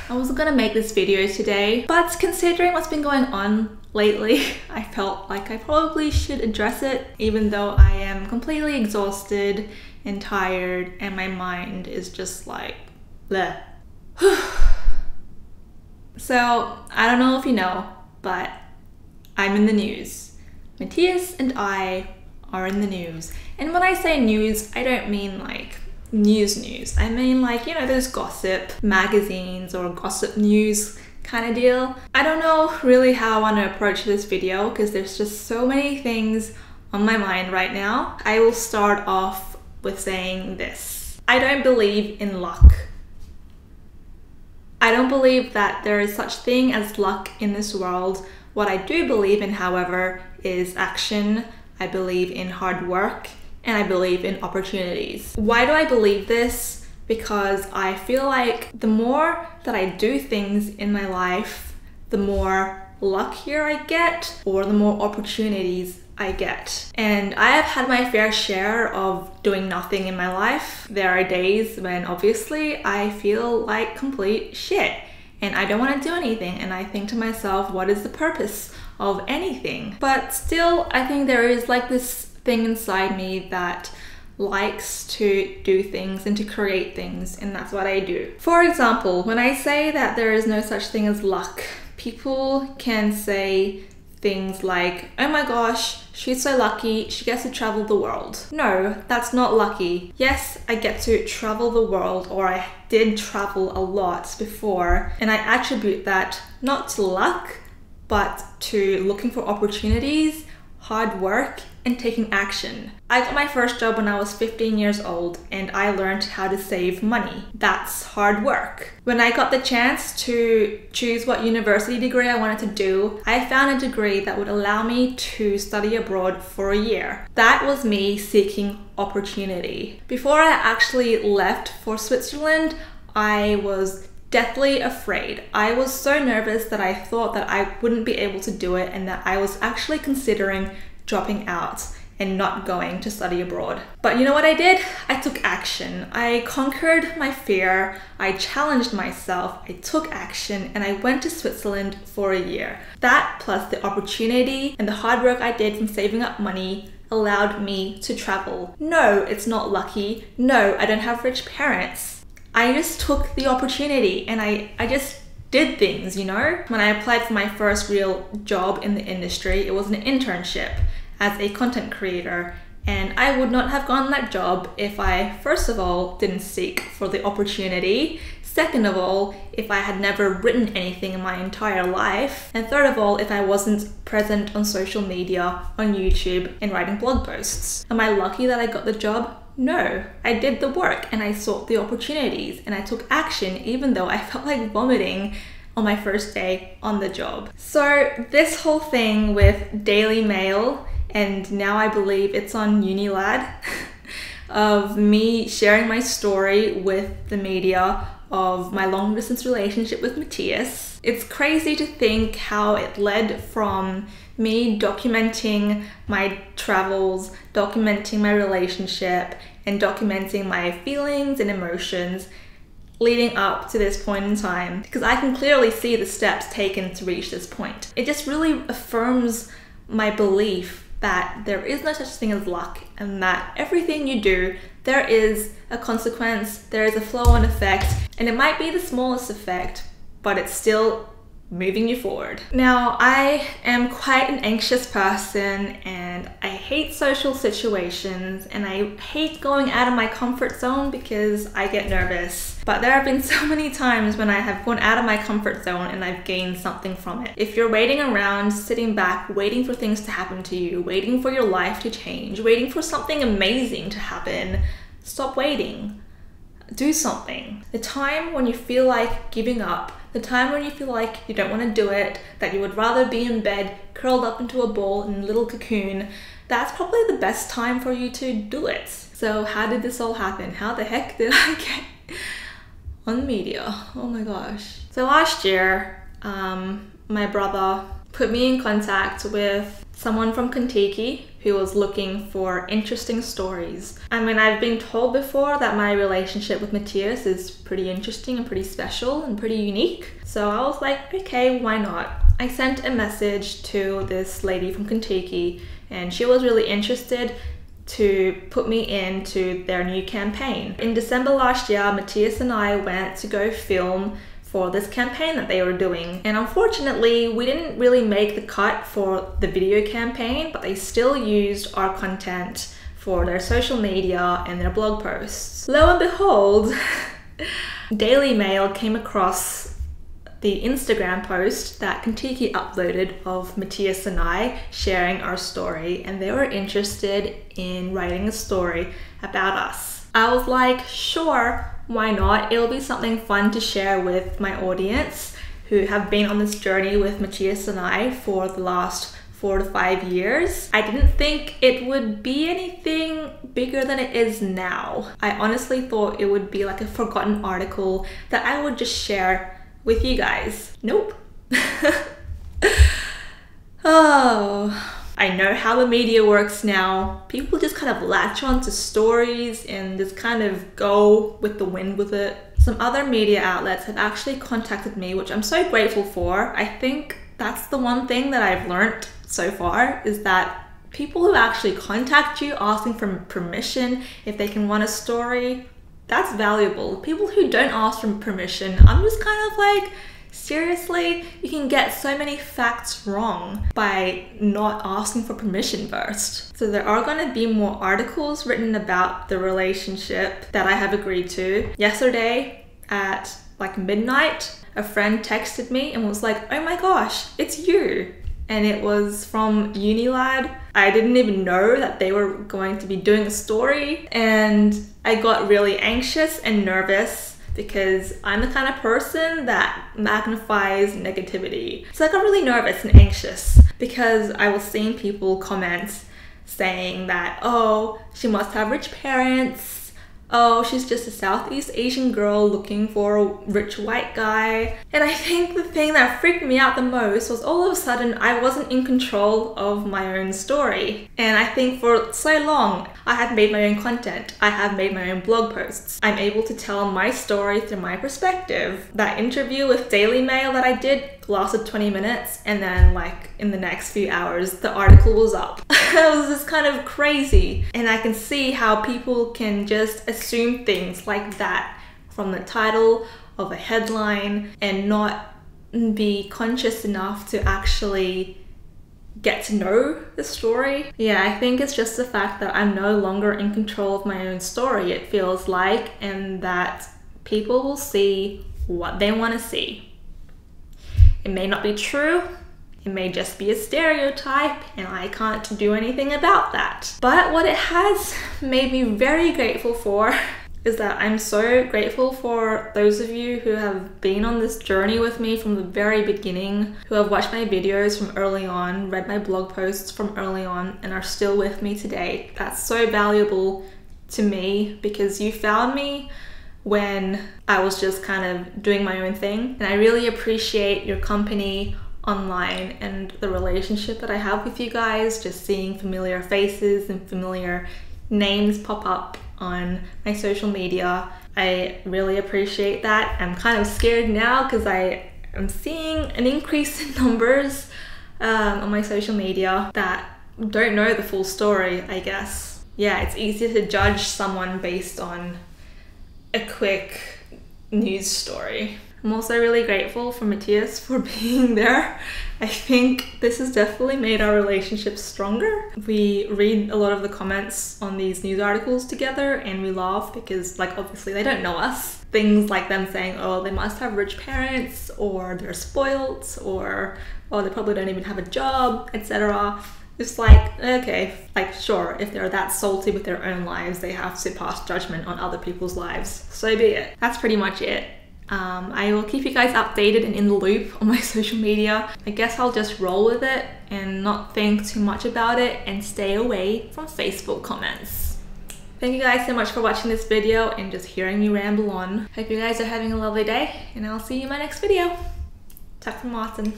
I wasn't gonna make this video today, but considering what's been going on lately, I felt like I probably should address it, even though I am completely exhausted and tired and my mind is just like, bleh. So, I don't know if you know, but I'm in the news. Matthias and I are in the news. And when I say news, I don't mean like news. I mean like, you know, those gossip magazines or gossip news kind of deal. I don't know really how I want to approach this video because there's just so many things on my mind right now. I will start off with saying this. I don't believe in luck. I don't believe that there is such thing as luck in this world. What I do believe in, however, is action. I believe in hard work and I believe in opportunities. Why do I believe this? Because I feel like the more that I do things in my life, the more luckier I get or the more opportunities I get. And I have had my fair share of doing nothing in my life. There are days when obviously I feel like complete shit and I don't want to do anything, and I think to myself, what is the purpose of anything? But still, I think there is like this thing inside me that likes to do things and to create things, and that's what I do. For example, when I say that there is no such thing as luck, people can say things like, oh my gosh, she's so lucky, she gets to travel the world. No, that's not lucky. Yes, I get to travel the world, or I did travel a lot before, and I attribute that not to luck, but to looking for opportunities, hard work, and taking action. I got my first job when I was 15 years old and I learned how to save money. That's hard work. When I got the chance to choose what university degree I wanted to do, I found a degree that would allow me to study abroad for a year. That was me seeking opportunity. Before I actually left for Switzerland, I was deathly afraid. I was so nervous that I thought that I wouldn't be able to do it and that I was actually considering dropping out and not going to study abroad. But you know what I did? I took action. I conquered my fear, I challenged myself, I took action, and I went to Switzerland for a year. That plus the opportunity and the hard work I did from saving up money allowed me to travel. No, it's not lucky. No, I don't have rich parents. I just took the opportunity and I just did things, you know? When I applied for my first real job in the industry, it was an internship as a content creator, and I would not have gotten that job if I, first of all, didn't seek for the opportunity, second of all, if I had never written anything in my entire life, and third of all, if I wasn't present on social media, on YouTube, and writing blog posts. Am I lucky that I got the job? No, I did the work and I sought the opportunities and I took action even though I felt like vomiting on my first day on the job. So this whole thing with Daily Mail, and now I believe it's on Unilad, of me sharing my story with the media of my long distance relationship with Matthias. It's crazy to think how it led from me documenting my travels, documenting my relationship, and documenting my feelings and emotions leading up to this point in time, because I can clearly see the steps taken to reach this point. It just really affirms my belief that there is no such thing as luck, and that everything you do, there is a consequence, there is a flow-on effect, and it might be the smallest effect, but it's still moving you forward. Now, I am quite an anxious person and I hate social situations and I hate going out of my comfort zone because I get nervous. But there have been so many times when I have gone out of my comfort zone and I've gained something from it. If you're waiting around, sitting back, waiting for things to happen to you, waiting for your life to change, waiting for something amazing to happen, stop waiting. Do something. The time when you feel like giving up, the time when you feel like you don't want to do it, that you would rather be in bed, curled up into a ball in a little cocoon, that's probably the best time for you to do it. So how did this all happen? How the heck did I get on the media? Oh my gosh. So last year, my brother put me in contact with someone from Kentucky who was looking for interesting stories. I mean, I've been told before that my relationship with Matthias is pretty interesting and pretty special and pretty unique. So I was like, okay, why not? I sent a message to this lady from Kentucky and she was really interested to put me into their new campaign. In December last year, Matthias and I went to go film for this campaign that they were doing. And unfortunately, we didn't really make the cut for the video campaign, but they still used our content for their social media and their blog posts. Lo and behold, Daily Mail came across the Instagram post that Kentucky uploaded of Matthias and I sharing our story, and they were interested in writing a story about us. I was like, sure, why not? It'll be something fun to share with my audience who have been on this journey with Matthias and I for the last 4 to 5 years. I didn't think it would be anything bigger than it is now. I honestly thought it would be like a forgotten article that I would just share with you guys. Nope. Oh. I know how the media works now. People just kind of latch on to stories and just kind of go with the wind with it. Some other media outlets have actually contacted me, which I'm so grateful for. I think that's the one thing that I've learned so far, is that people who actually contact you asking for permission if they can run a story, that's valuable. People who don't ask for permission, I'm just kind of like, seriously, you can get so many facts wrong by not asking for permission first. So there are going to be more articles written about the relationship that I have agreed to. Yesterday at like midnight, a friend texted me and was like, oh my gosh, it's you. And it was from Unilad. I didn't even know that they were going to be doing a story, and I got really anxious and nervous because I'm the kind of person that magnifies negativity. So I got really nervous and anxious because I was seeing people comment saying that, oh, she must have rich parents. Oh, she's just a Southeast Asian girl looking for a rich white guy. And I think the thing that freaked me out the most was all of a sudden I wasn't in control of my own story. And I think for so long, I had made my own content. I have made my own blog posts. I'm able to tell my story through my perspective. That interview with Daily Mail that I did lasted 20 minutes, and then like in the next few hours, the article was up. It was just kind of crazy. And I can see how people can just assume things like that from the title of a headline and not be conscious enough to actually get to know the story. Yeah, I think it's just the fact that I'm no longer in control of my own story, it feels like, and that people will see what they want to see. It may not be true, it may just be a stereotype, and I can't do anything about that. But what it has made me very grateful for is that I'm so grateful for those of you who have been on this journey with me from the very beginning, who have watched my videos from early on, read my blog posts from early on, and are still with me today. That's so valuable to me because you found me when I was just kind of doing my own thing. And I really appreciate your company online and the relationship that I have with you guys, just seeing familiar faces and familiar names pop up on my social media. I really appreciate that. I'm kind of scared now because I am seeing an increase in numbers on my social media that don't know the full story, I guess. Yeah, it's easier to judge someone based on a quick news story. I'm also really grateful for Matthias for being there. I think this has definitely made our relationship stronger. We read a lot of the comments on these news articles together and we laugh because, like, obviously they don't know us. Things like them saying, oh, they must have rich parents, or they're spoiled, or oh, they probably don't even have a job, etc. It's like, okay, like sure, if they're that salty with their own lives, they have to pass judgment on other people's lives. So be it. That's pretty much it. I will keep you guys updated and in the loop on my social media. I guess I'll just roll with it and not think too much about it and stay away from Facebook comments. Thank you guys so much for watching this video and just hearing me ramble on. Hope you guys are having a lovely day, and I'll see you in my next video. Tack from Martin.